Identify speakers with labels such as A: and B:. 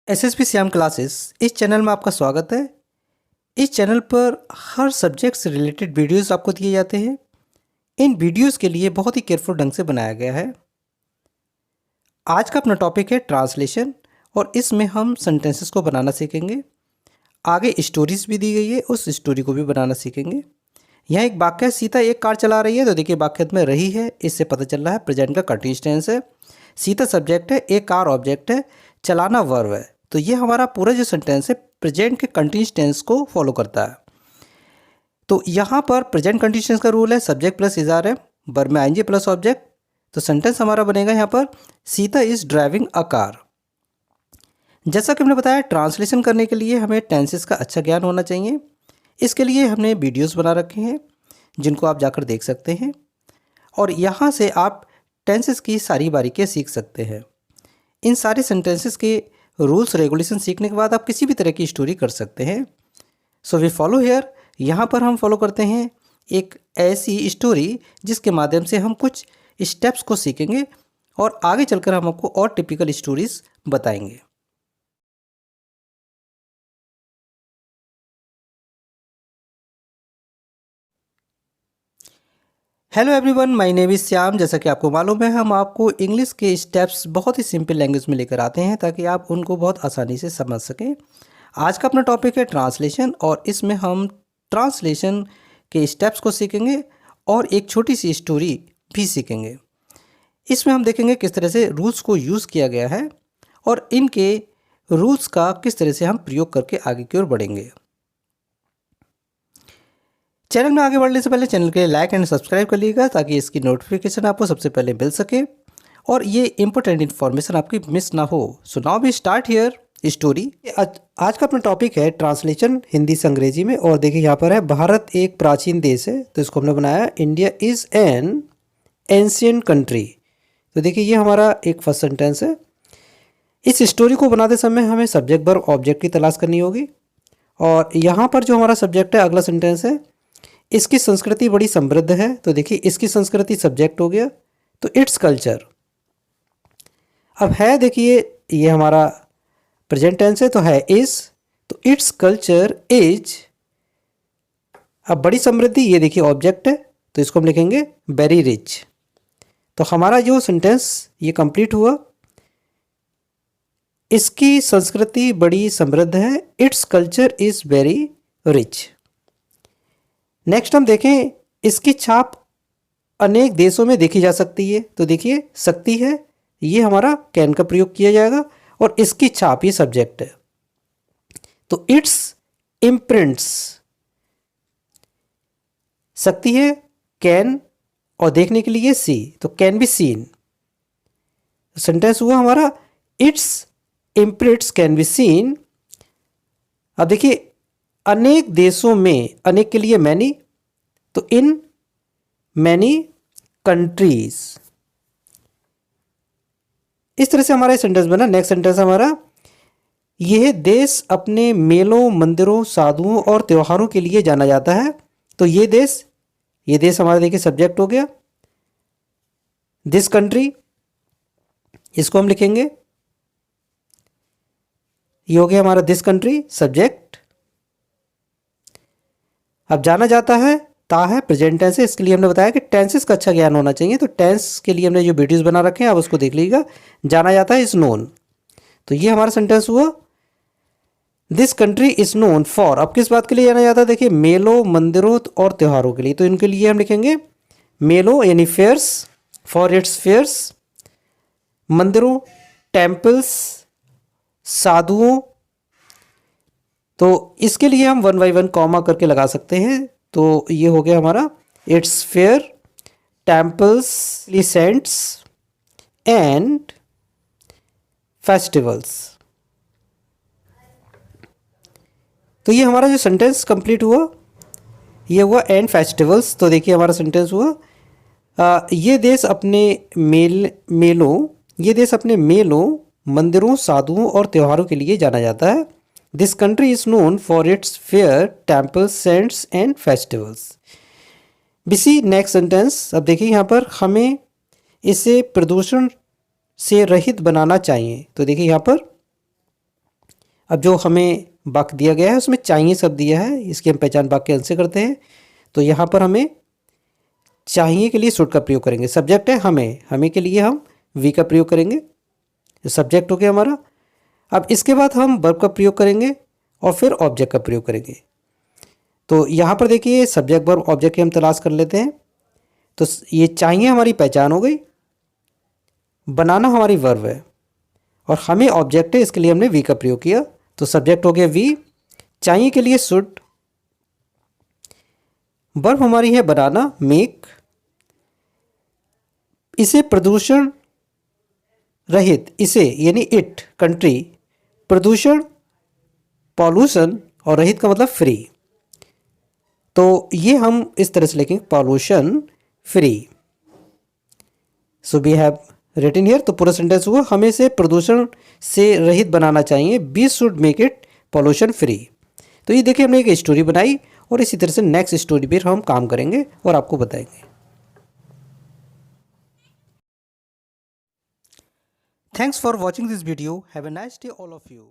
A: SSP Shyam classes इस channel में आपका स्वागत है। इस चैनल पर हर सब्जेक्ट से रिलेटेड वीडियोस आपको दिए जाते हैं। इन वीडियोस के लिए बहुत ही केयरफुल ढंग से बनाया गया है। आज का अपना टॉपिक है ट्रांसलेशन और इसमें हम सेंटेंसेस को बनाना सीखेंगे। आगे स्टोरीज भी दी गई है, उस स्टोरी को भी बनाना सीखेंगे। यहाँ एक वाक्य है, सीता एक कार चला रही है, तो देखिए वाक्य में रही है, इससे पता चल रहा है प्रेजेंट का कंटीन्यूअस टेंस है। सीता सब्जेक्ट है, एक कार ऑब्जेक्ट है, चलाना वर्ब है। तो ये हमारा पूरा जो सेंटेंस है प्रेजेंट के कंटीन्यूअस टेंस को फॉलो करता है। तो यहाँ पर प्रेजेंट कंटीन्यूअस टेंस का रूल है सब्जेक्ट प्लस इज़ार है, वर्ब में आईएनजी प्लस ऑब्जेक्ट। तो सेंटेंस हमारा बनेगा यहाँ पर Sita is driving a car. जैसा कि हमने बताया, ट्रांसलेशन करने के लिए हमें टेंसेस का अच्छा ज्ञान होना चाहिए। इसके लिए हमने वीडियोस बना रखे हैं जिनको आप जाकर देख सकते हैं और यहाँ से आप टेंसेस की सारी बारीकियाँ सीख सकते हैं। इन सारे सेंटेंसेस के रूल्स रेगुलेशन सीखने के बाद आप किसी भी तरह की स्टोरी कर सकते हैं। So we follow here. यहाँ पर हम फॉलो करते हैं एक ऐसी स्टोरी जिसके माध्यम से हम कुछ स्टेप्स को सीखेंगे और आगे चलकर हम आपको और टिपिकल स्टोरीज बताएंगे। Hello everyone, my name is Shyam. जैसा कि आपको मालूम है, हम आपको इंग्लिश के स्टेप्स बहुत ही सिंपल लैंग्वेज में लेकर आते हैं ताकि आप उनको बहुत आसानी से समझ सकें। आज का अपना टॉपिक है ट्रांसलेशन और इसमें हम ट्रांसलेशन के स्टेप्स को सीखेंगे और एक छोटी सी स्टोरी भी सीखेंगे। इसमें हम देखेंगे किस तरह से रूल्स को यूज़ किया गया है और इनके रूल्स का किस तरह से हम प्रयोग करके आगे की ओर बढ़ेंगे। चैनल में आगे बढ़ने से पहले चैनल के लिए लाइक एंड सब्सक्राइब कर लीजिएगा ताकि इसकी नोटिफिकेशन आपको सबसे पहले मिल सके और ये इंपॉर्टेंट इन्फॉर्मेशन आपकी मिस ना हो। So now we start here story. आज का अपना टॉपिक है ट्रांसलेशन हिंदी से अंग्रेजी में। और देखिए यहाँ पर है, भारत एक प्राचीन देश है, तो इसको हमने बनाया India is an ancient country. तो देखिए ये हमारा एक फर्स्ट सेंटेंस है। इस स्टोरी को बनाते समय हमें सब्जेक्ट वर्ब ऑब्जेक्ट की तलाश करनी होगी और यहाँ पर जो हमारा सब्जेक्ट है, अगला सेंटेंस है, इसकी संस्कृति बड़ी समृद्ध है। तो देखिए इसकी संस्कृति सब्जेक्ट हो गया, तो इट्स कल्चर। अब है, देखिए ये हमारा प्रेजेंट टेंस है, तो है इज, तो इट्स कल्चर इज। अब बड़ी समृद्धि, ये देखिए ऑब्जेक्ट है, तो इसको हम लिखेंगे वेरी रिच। तो हमारा जो सेंटेंस ये कंप्लीट हुआ, इसकी संस्कृति बड़ी समृद्ध है, its culture is very rich. Next हम देखें, इसकी छाप अनेक देशों में देखी जा सकती है। तो देखिए सकती है, ये हमारा कैन का प्रयोग किया जाएगा और इसकी छाप ये सब्जेक्ट है, तो इट्स इम्प्रिंट्स। सकती है कैन और देखने के लिए सी, तो कैन बी सीन। सेंटेंस हुआ हमारा it's imprints can be seen. अब देखिए अनेक देशों में, अनेक के लिए मैनी, तो इन मैनी कंट्रीज। इस तरह से हमारा सेंटेंस बना। नेक्स्ट सेंटेंस हमारा, यह देश अपने मेलों, मंदिरों, साधुओं और त्योहारों के लिए जाना जाता है। तो ये देश हमारा देखिए सब्जेक्ट हो गया, दिस कंट्री, इसको हम लिखेंगे, ये हो गया हमारा दिस कंट्री सब्जेक्ट। अब जाना जाता है, ता है, प्रेजेंट टेंस है, इसके लिए हमने बताया कि टेंसेस का अच्छा ज्ञान होना चाहिए। तो टेंस के लिए हमने जो वीडियोस बना रखे हैं आप उसको देख लीजिएगा। जाना जाता है इज नोन, तो ये हमारा सेंटेंस हुआ this country is known for. अब किस बात के लिए जाना जाता है, देखिए मेलों, मंदिरों और त्योहारों के लिए। तो इनके लिए हम लिखेंगे मेलों यानी फेयर्स, फॉर इट्स फेयर्स, मंदिरों टेम्पल्स, साधुओं, तो इसके लिए हम 1 बाय 1 कॉमा करके लगा सकते हैं। तो ये हो गया हमारा it's fair, temples, saints and festivals. तो ये हमारा जो सेंटेंस कंप्लीट हुआ, ये हुआ एंड फेस्टिवल्स। तो देखिए हमारा सेंटेंस हुआ ये देश अपने मेलों, मंदिरों, साधुओं और त्योहारों के लिए जाना जाता है। This country is known for its fair, temples, saints and festivals. Busy next sentence. अब देखिए यहाँ पर हमें इसे प्रदूषण से रहित बनाना चाहिए। तो देखिए यहाँ पर अब जो हमें वाक्य दिया गया है उसमें चाहिए शब्द दिया है, इसकी हम पहचान वाक्य अंश से करते हैं। तो यहाँ पर हमें चाहिए के लिए शुड का प्रयोग करेंगे। सब्जेक्ट है हमें, हमें के लिए हम वी का प्रयोग करेंगे, सब्जेक्ट हो गया हमारा। अब इसके बाद हम वर्ब का प्रयोग करेंगे और फिर ऑब्जेक्ट का प्रयोग करेंगे। तो यहाँ पर देखिए सब्जेक्ट वर्ब ऑब्जेक्ट की हम तलाश कर लेते हैं। तो ये चाहिए हमारी पहचान हो गई, बनाना हमारी वर्ब है और हमें ऑब्जेक्ट है, इसके लिए हमने वी का प्रयोग किया। तो सब्जेक्ट हो गया वी, चाहिए के लिए शुड, वर्ब हमारी है बनाना मेक, इसे प्रदूषण रहित, इसे यानी इट कंट्री, प्रदूषण पॉल्यूशन और रहित का मतलब फ्री। तो ये हम इस तरह से लिखेंगे pollution free. So we have written here, तो पूरा सेंटेंस हुआ हमें इसे प्रदूषण से रहित बनाना चाहिए, we should make it pollution free. तो ये देखिए हमने एक स्टोरी बनाई और इसी तरह से नेक्स्ट स्टोरी पर हम काम करेंगे और आपको बताएंगे। Thanks for watching this video, have a nice day all of you.